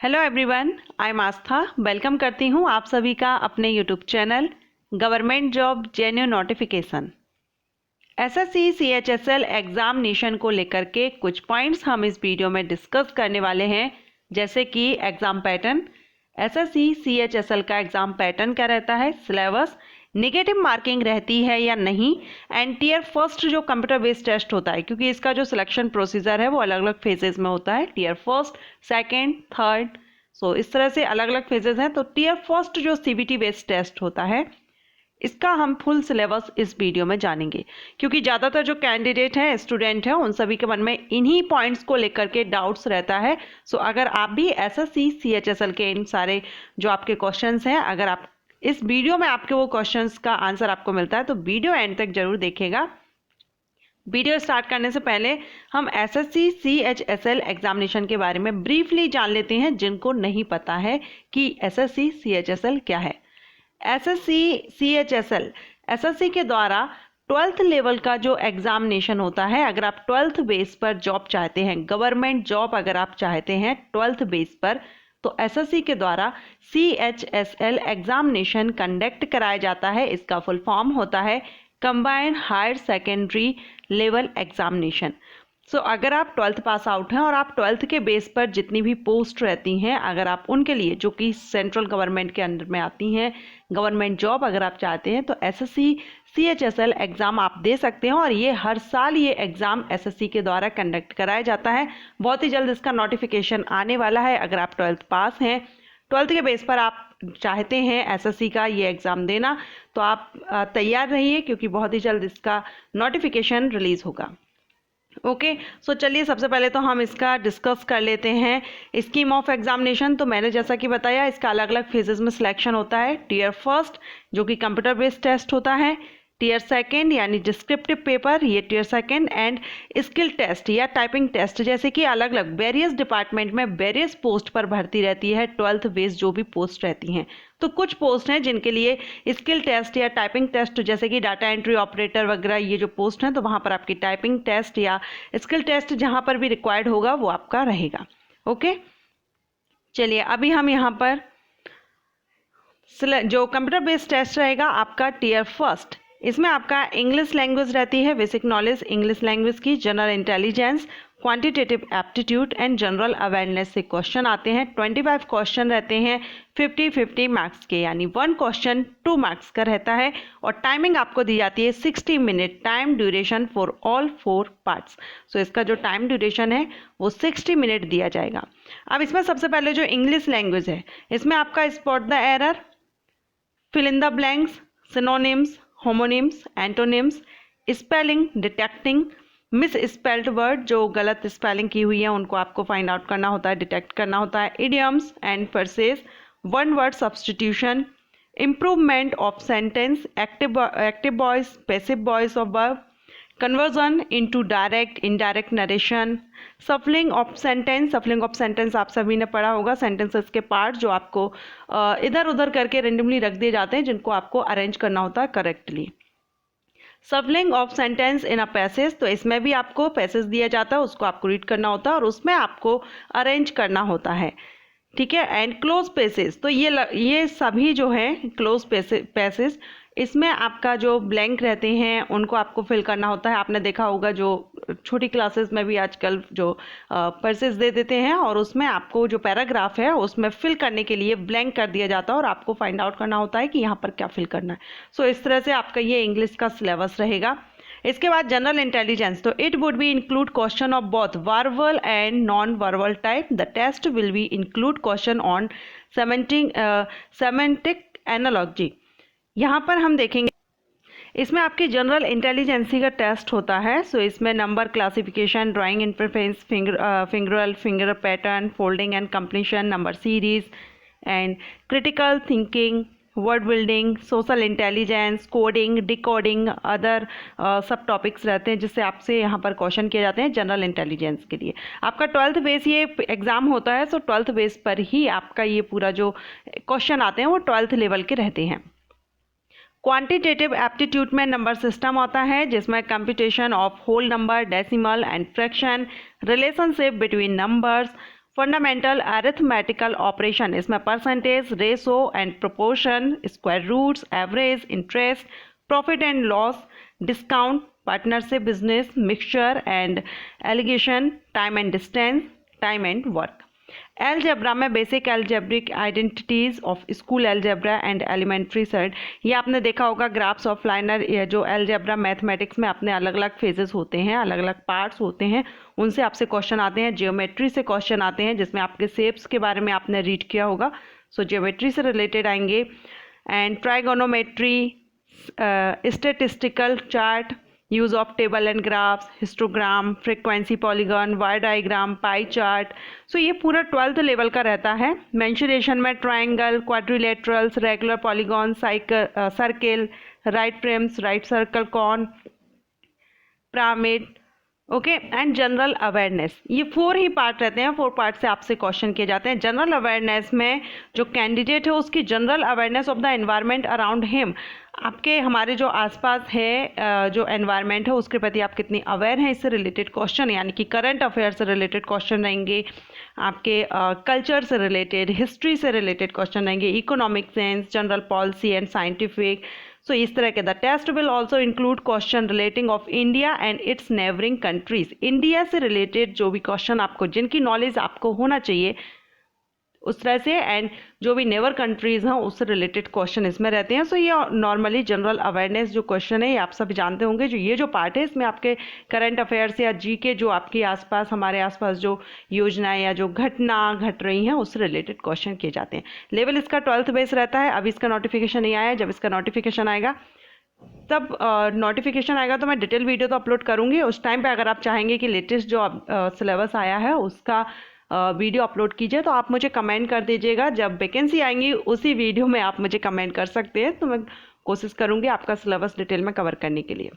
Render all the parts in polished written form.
Hello everyone, I am Aastha. Welcome करती हूँ आप सभी का अपने YouTube channel government job genuine notification SSC CHSL examination को लेकर के कुछ पॉइंट्स हम इस वीडियो में डिस्कस करने वाले हैं। जैसे कि एग्ज़ाम पैटर्न, एसएससी सीएचएसएल का एग्ज़ाम पैटर्न क्या रहता है, सिलेबस, नेगेटिव मार्किंग रहती है या नहीं, एंड टीयर फर्स्ट जो कंप्यूटर बेस्ड टेस्ट होता है, क्योंकि इसका जो सिलेक्शन प्रोसीजर है वो अलग अलग फेजेस में होता है, टीयर फर्स्ट, सेकंड, थर्ड, सो इस तरह से अलग अलग फेजेस हैं। तो टीयर फर्स्ट जो सीबीटी बेस्ड टेस्ट होता है इसका हम फुल सिलेबस इस वीडियो में जानेंगे, क्योंकि ज़्यादातर जो कैंडिडेट हैं, स्टूडेंट हैं, उन सभी के मन में इन्हीं पॉइंट्स को लेकर के डाउट्स रहता है। सो अगर आप भी एसएससी सीएचएसएल के इन सारे जो आपके क्वेश्चंस हैं, अगर आप इस वीडियो में आपके वो क्वेश्चंस का आंसर आपको मिलता है तो वीडियो एंड तक जरूर देखिएगा। वीडियो स्टार्ट करने से पहले हम एसएससी सीएचएसएल एग्जामिनेशन के बारे में ब्रीफली जान लेते हैं, जिनको नहीं पता है कि एसएससी सीएचएसएल क्या है। एसएससी सीएचएसएल एसएससी के द्वारा 12th लेवल का जो एग्जामिनेशन होता है, अगर आप 12th बेस पर जॉब चाहते हैं, गवर्नमेंट जॉब अगर आप चाहते हैं 12th बेस पर, तो एसएससी के द्वारा सीएचएसएल एग्जामिनेशन कंडक्ट कराया जाता है। इसका फुल फॉर्म होता है combined higher secondary level examination. So अगर आप 12th पास आउट हैं और आप 12th के बेस पर जितनी भी पोस्ट रहती हैं, अगर आप उनके लिए जो कि सेंट्रल गवर्नमेंट के अंडर में आती हैं, गवर्नमेंट जॉब अगर आप चाहते हैं, तो एसएससी सीएचएसएल एग्ज़ाम आप दे सकते हैं। और ये हर साल ये एग्ज़ाम एसएससी के द्वारा कंडक्ट कराया जाता है। बहुत ही जल्द इसका नोटिफिकेशन आने वाला है। अगर आप 12th पास हैं, 12th के बेस पर आप चाहते हैं एसएससी का ये एग्ज़ाम देना, तो आप तैयार रहिए, क्योंकि बहुत ही जल्द इसका नोटिफिकेशन रिलीज़ होगा। ओके, सो चलिए सबसे पहले तो हम इसका डिस्कस कर लेते हैं स्कीम ऑफ एग्जामिनेशन। तो मैंने जैसा कि बताया, इसका अलग अलग फेजेस में सिलेक्शन होता है। टीयर फर्स्ट जो कि कंप्यूटर बेस्ड टेस्ट होता है, टीयर सेकंड यानी डिस्क्रिप्टिव पेपर, ये tier second, and skill test या टाइपिंग टेस्ट, जैसे कि अलग अलग वेरियस डिपार्टमेंट में वेरियस पोस्ट पर भर्ती रहती है। 12th बेस्ड जो भी पोस्ट रहती हैं, तो कुछ पोस्ट हैं जिनके लिए स्किल टेस्ट या टाइपिंग टेस्ट, जैसे कि डाटा एंट्री ऑपरेटर वगैरह, ये जो पोस्ट हैं, तो वहाँ पर आपकी टाइपिंग टेस्ट या स्किल टेस्ट जहाँ पर भी रिक्वायर्ड होगा वो आपका रहेगा। ओके, चलिए अभी हम यहाँ पर जो कंप्यूटर बेस्ड टेस्ट रहेगा आपका टीयर फर्स्ट, इसमें आपका इंग्लिश लैंग्वेज रहती है, बेसिक नॉलेज इंग्लिश लैंग्वेज की, general intelligence, quantitative aptitude and general awareness से क्वेश्चन आते हैं। 25 क्वेश्चन रहते हैं 50-50 मार्क्स के, यानी 1 क्वेश्चन 2 मार्क्स का रहता है। और टाइमिंग आपको दी जाती है 60 minute time duration for all 4 parts. So इसका जो टाइम ड्यूरेशन है वो 60 मिनट दिया जाएगा। अब इसमें सबसे पहले जो इंग्लिश लैंग्वेज है, इसमें आपका spot the error, fill in the blanks, synonyms, homonyms, antonyms, spelling, detecting misspelled word, जो गलत स्पेलिंग की हुई है उनको आपको फाइंड आउट करना होता है, डिटेक्ट करना होता है, idioms and phrases, one word substitution, improvement of sentence, active voice, passive voice of verb, conversion into direct indirect narration, सफलिंग of sentence. सफलिंग of sentence आप सभी ने पढ़ा होगा, सेंटेंसेस के पार्ट जो आपको इधर उधर करके रेंडमली रख दिए जाते हैं, जिनको आपको अरेंज करना होता है correctly. सफलिंग of sentence in a passage, तो इसमें भी आपको पैसेज दिया जाता है, उसको आपको रीड करना होता है और उसमें आपको अरेंज करना होता है। ठीक है, एंड क्लोज पैसेज, तो ये सभी जो है क्लोज पैसेज, इसमें आपका जो ब्लैंक रहते हैं उनको आपको फिल करना होता है। आपने देखा होगा जो छोटी क्लासेस में भी आजकल जो पैसेज दे देते हैं, और उसमें आपको जो पैराग्राफ है उसमें फिल करने के लिए ब्लैंक कर दिया जाता है और आपको फाइंड आउट करना होता है कि यहाँ पर क्या फिल करना है। सो इस तरह से आपका ये इंग्लिश का सिलेबस रहेगा। इसके बाद जनरल इंटेलिजेंस, तो it would be include question of both verbal and non verbal type. The test will be include question on semantic analogy. यहाँ पर हम देखेंगे इसमें आपकी जनरल इंटेलिजेंसी का टेस्ट होता है। सो इसमें number classification, drawing interface, finger pattern, folding and completion, number series and critical thinking, word building, social intelligence, coding, decoding, other सब टॉपिक्स रहते हैं जिससे आपसे यहाँ पर क्वेश्चन किए जाते हैं जनरल इंटेलिजेंस के लिए। आपका 12th बेस ये एग्ज़ाम होता है, सो 12th बेस पर ही आपका ये पूरा जो क्वेश्चन आते हैं वो 12th लेवल के रहते हैं। क्वांटिटेटिव एप्टीट्यूड में नंबर सिस्टम आता है, जिसमें computation of whole number, decimal and fraction, relationship between numbers, fundamental arithmetical operation, इसमें percentage, ratio and proportion, square roots, average, interest, profit and loss, discount, partnership business, mixture and alligation, time and distance, time and work. Algebra में basic algebraic identities of school algebra and elementary set, ये आपने देखा होगा graphs of liner. ये जो algebra mathematics में अपने अलग अलग फेजेस होते हैं, अलग अलग पार्ट्स होते हैं, उनसे आपसे क्वेश्चन आते हैं। जियोमेट्री से क्वेश्चन आते हैं जिसमें आपके शेप्स के बारे में आपने रीड किया होगा, सो जियोमेट्री से रिलेटेड आएंगे। And trigonometry, statistical chart, use of table and graphs, histogram, frequency polygon, Y diagram, pie chart, so ये पूरा 12th लेवल का रहता है। मेंशुरेशन में triangle, quadrilaterals, regular polygon, circle, right frames, right circle, cone, pyramid, okay. And general awareness, ये 4 ही part रहते हैं। 4 part से आपसे क्वेश्चन किए जाते हैं। जनरल अवेयरनेस में जो कैंडिडेट है उसकी general awareness of the environment around him, आपके हमारे जो आसपास है जो एनवायरनमेंट है उसके प्रति आप कितनी अवेयर हैं, इससे रिलेटेड क्वेश्चन, यानी कि करंट अफेयर से रिलेटेड क्वेश्चन रहेंगे, आपके कल्चर से रिलेटेड, हिस्ट्री से रिलेटेड क्वेश्चन रहेंगे, economic sense, general policy and scientific. So इस तरह के the test will also include question relating of India and its neighbouring countries. India से रिलेटेड जो भी क्वेश्चन आपको, जिनकी नॉलेज आपको होना चाहिए उस तरह से, एंड जो भी नेबर कंट्रीज़ हैं उससे रिलेटेड क्वेश्चन इसमें रहते हैं। सो ये नॉर्मली जनरल अवेयरनेस जो क्वेश्चन है ये आप सब जानते होंगे। जो ये जो पार्ट है इसमें आपके करंट अफेयर्स या जी के जो आपके आसपास, हमारे आसपास जो योजनाएं या जो घटना घट रही हैं उससे रिलेटेड क्वेश्चन किए जाते हैं। लेवल इसका 12th बेस रहता है। अभी इसका नोटिफिकेशन नहीं आया, जब इसका नोटिफिकेशन आएगा तब नोटिफिकेशन आएगा तो मैं डिटेल वीडियो तो अपलोड करूँगी। उस टाइम पे अगर आप चाहेंगे कि लेटेस्ट जो सिलेबस आया है उसका वीडियो अपलोड कीजिए तो आप मुझे कमेंट कर दीजिएगा। जब वैकेंसी आएंगी उसी वीडियो में आप मुझे कमेंट कर सकते हैं, तो मैं कोशिश करूँगी आपका सिलेबस डिटेल में कवर करने के लिए।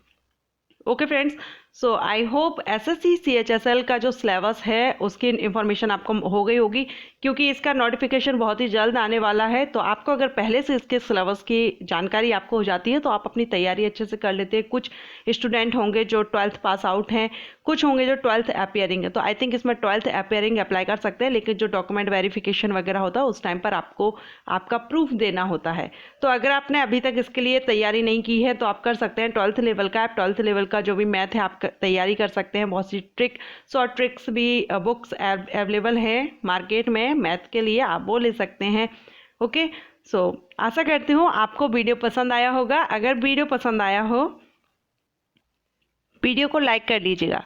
Okay friends, so I hope SSC CHSL का जो सिलेबस है उसकी इन्फॉर्मेशन आपको हो गई होगी, क्योंकि इसका नोटिफिकेशन बहुत ही जल्द आने वाला है। तो आपको अगर पहले से इसके सिलेबस की जानकारी आपको हो जाती है तो आप अपनी तैयारी अच्छे से कर लेते हैं। कुछ स्टूडेंट होंगे जो 12th पास आउट हैं, कुछ होंगे जो 12th अपियरिंग है, तो आई थिंक इसमें 12th अपियरिंग अप्लाई कर सकते हैं, लेकिन जो डॉक्यूमेंट वेरिफिकेशन वगैरह होता है उस टाइम पर आपको आपका प्रूफ देना होता है। तो अगर आपने अभी तक इसके लिए तैयारी नहीं की है तो आप कर सकते हैं 12th लेवल का। आप 12th लेवल का जो भी मैथ है आप तैयारी कर सकते हैं। बहुत सी शॉर्ट ट्रिक्स भी बुक्स अवेलेबल है मार्केट में मैथ के लिए, आप वो ले सकते हैं। ओके, सो आशा करती हूँ आपको वीडियो पसंद आया होगा। अगर वीडियो पसंद आया हो वीडियो को लाइक कर लीजिएगा।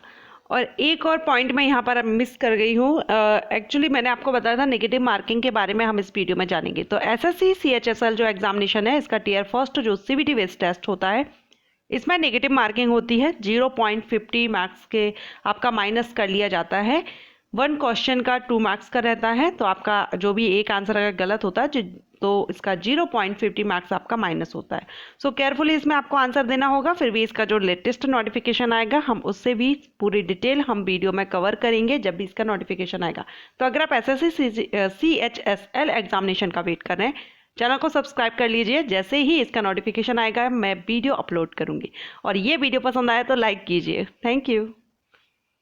और एक और पॉइंट मैं यहाँ पर मिस कर गई हूँ, एक्चुअली मैंने आपको बताया था नेगेटिव मार्किंग के बारे में हम इस वीडियो में जानेंगे। तो एसएससी सीएचएसएल जो एग्जामिनेशन है इसका टियर फर्स्ट जो सीबीटी बेस्ड टेस्ट होता है इसमें नेगेटिव मार्किंग होती है। 0.50 मार्क्स के आपका माइनस कर लिया जाता है। 1 क्वेश्चन का 2 मार्क्स का रहता है, तो आपका जो भी एक आंसर अगर गलत होता है तो इसका 0.50 मार्क्स आपका माइनस होता है। सो केयरफुली इसमें आपको आंसर देना होगा। फिर भी इसका जो लेटेस्ट नोटिफिकेशन आएगा हम उससे भी पूरी डिटेल हम वीडियो में कवर करेंगे जब भी इसका नोटिफिकेशन आएगा। तो अगर आप एसएससी सीएचएसएल एग्जामिनेशन का वेट कर रहे हैं, चैनल को सब्सक्राइब कर लीजिए। जैसे ही इसका नोटिफिकेशन आएगा मैं वीडियो अपलोड करूंगी। और ये वीडियो पसंद आया तो लाइक कीजिए। Thank you.